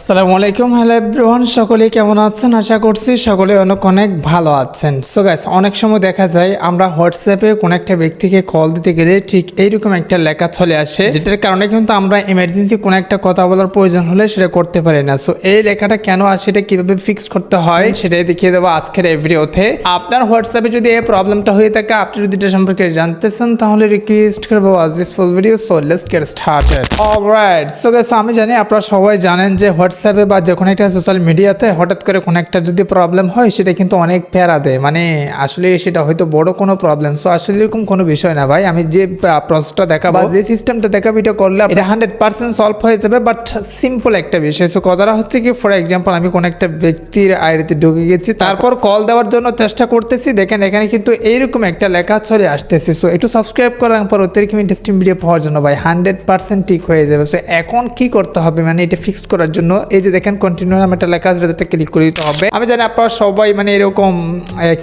আসসালামু আলাইকুম, hello everyone, সকলে কেমন আছেন? আশা করছি সকলে অনেক অনেক ভালো আছেন। সো গাইস, অনেক সময় দেখা যায় আমরা হোয়াটসঅ্যাপে কোনো একটা ব্যক্তিকে কল দিতে গেলে ঠিক এইরকম একটা লেখা চলে আসে, যেটার কারণে কিন্তু আমরা ইমার্জেন্সি কোনো একটা কথা বলার প্রয়োজন হলে সেটা করতে পারি না। সো এই লেখাটা কেন আসে, এটা কিভাবে ফিক্স করতে হয় সেটাই দেখিয়ে দেবো আজকের এই ভিডিওতে। আপনার হোয়াটসঅ্যাপে যদি এই প্রবলেমটা হয়ে থাকে, আপনি যদি এটা সম্পর্কে জানতে চান, তাহলে রিকোয়েস্ট করবো watch this full video. So let's get started. Alright, so guys, আমি জানি আপনারা সবাই জানেন যে হোয়াটসঅ্যাপে বা যে কোনো একটা সোশ্যাল মিডিয়াতে হঠাৎ করে কোনো একটা যদি প্রবলেম হয়, সেটা কিন্তু অনেক প্যারা দেয়। মানে আসলে সেটা হয়তো বড় কোনো প্রবলেম। সো আসলে এরকম কোনো বিষয় না ভাই। আমি যে প্রসেসটা দেখাবো, যে সিস্টেমটা দেখাবো, এটা করলে এটা 100% সলভ হয়ে যাবে, বাট সিম্পল একটা বিষয়। সো কথাটা হচ্ছে কি, ফর এক্সাম্পল আমি কোনো একটা ব্যক্তির আইডিতে ঢুকে গেছি, তারপর কল দেওয়ার জন্য চেষ্টা করতেছি। দেখেন এখানে কিন্তু এইরকম একটা লেখা চলে আসতেছে। সো একটু সাবস্ক্রাইব করার পর অতিরিক্ত ইন্টারেস্টিং ভিডিও পাওয়ার জন্য ভাই 100% ঠিক হয়ে যাবে। সো এখন কি করতে হবে, মানে এটা ফিক্স করার জন্য এই যে দেখেন কন্টিনিউ নামে একটা লেখা আছে, এটা ক্লিক করে দিতে হবে। আমি জানি আপনারা সবাই মানে এরকম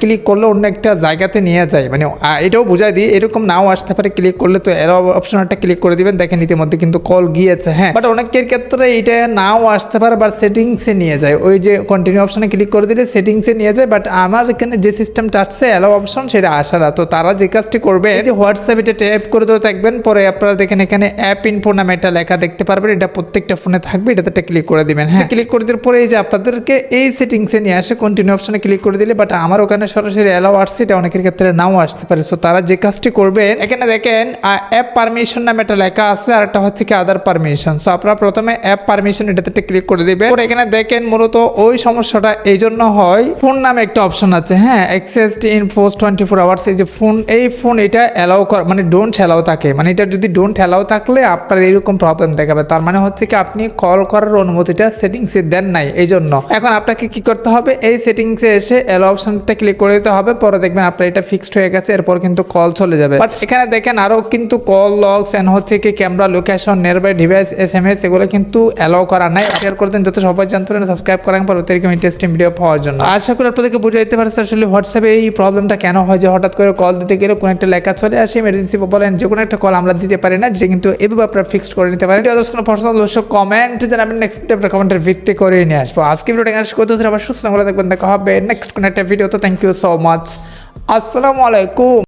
ক্লিক করলে অন্য একটা জায়গাতে নিয়ে যায়, মানে এটাও বুঝাই দিই, এরকম নাও আসতে পারে। ক্লিক করলে তো এর অপশনটা ক্লিক করে দিবেন, দেখেন ইতিমধ্যে কিন্তু কল গিয়েছে। হ্যাঁ, বাট অনেকের ক্ষেত্রে এটা নাও আসতে পারে, বাট সেটিংসে নিয়ে যায়। ওই যে কন্টিনিউ অপশনে ক্লিক করে দিলে সেটিংসে নিয়ে যায়, বাট আমার এখানে যে সিস্টেমটা আসছে অ্যালাউ অপশন, সেটা আসে না। তো তারা যে কাজটি করবে, এই যে হোয়াটসঅ্যাপ এটা ট্যাপ করে দিতে থাকবেন, পরে আপনারা দেখেন এখানে অ্যাপ ইনফো নামে একটা লেখা দেখতে পারবেন। এটা প্রত্যেকটা ফোনে থাকবে, এটাতে ক্লিক করে দিবেন। হ্যাঁ, ক্লিক করে দেওয়ার পরে এই যে আপনাদেরকে এই সেটিংসে নিয়ে আসে, কন্টিনিউ অপশনে ক্লিক করে দিলে, বাট আমার ওখানে সরাসরি অ্যালাউ আসছে, এটা অনেকের ক্ষেত্রে নাও আসতে পারে। সো তারা যে কাজটি করবেন, এখানে দেখেন অ্যাপ পারমিশন নামে একটা লেখা আছে, আর একটা হচ্ছে কি আদার পারমিশন। সো আপনারা প্রথমে অ্যাপ পারমিশন এটাতে ক্লিক করে দিবেন। পরে এখানে দেখেন মূলত ওই সমস্যাটা এই জন্য হয়, ফোন নামে একটা অপশন আছে। হ্যাঁ, অ্যাক্সেস ইন পোস্ট 24 আওয়ার্স। এই যে ফোন এটা অ্যালাউ কর, মানে ডোন্ট অ্যালাউ থাকে, মানে এটা যদি ডোন্ট অ্যালাউ থাকলে আপনার এরকম প্রবলেম দেখাবে। তার মানে হচ্ছে কি আপনি কল করার অনুমতিটা সেটিংসে দেন নাই, এই জন্য। এখন আপনাকে কি করতে হবে, এই সেটিংসে এসে অ্যালাউ অপশনটা ক্লিক করে দিতে হবে। পরে দেখবেন আপনার এটা ফিক্সড হয়ে গেছে, এরপর কিন্তু কল চলে যাবে। বাট এখানে দেখেন আরো কিন্তু কল লগস এন্ড হচ্ছে কি camera location, nearby device, SMS, এগুলো কিন্তু অ্যালাউ করা নাই। শেয়ার করে দেন যাতে সবাই জানতে পারেন। সাবস্ক্রাইব করার পর অতিরিক্ত ইন্টারেস্টিং ভিডিও পাওয়ার জন্য। আশা করি আপনাদেরকে বুঝাই দিতে পারছি আসলে হোয়াটসঅ্যাপে এই প্রবলেমটা কেন হয়, যে হঠাৎ করে কল দিতে গেলে কোনো একটা লেখা চলে আসে, ইমার্জেন্সি বলেন যে কোনো একটা কল আমরা দিতে পারি না, যেটা কিন্তু এভাবে আপনারা ফিক্সড করে নিতে পারেন। যদি কোনো প্রশ্ন অবশ্যই কমেন্ট জানাবেন, নেক্সট কমেন্টের ভিত্তি করে নিয়ে আসবো। আজকে ভিডিওটা এখানে শেষ করতে হচ্ছে, আবার সুস্থ থাকবেন। দেখা হবে নেক্সট কোনো একটা ভিডিও। তো থ্যাংক ইউ সো মাচ। আসসালামু আলাইকুম।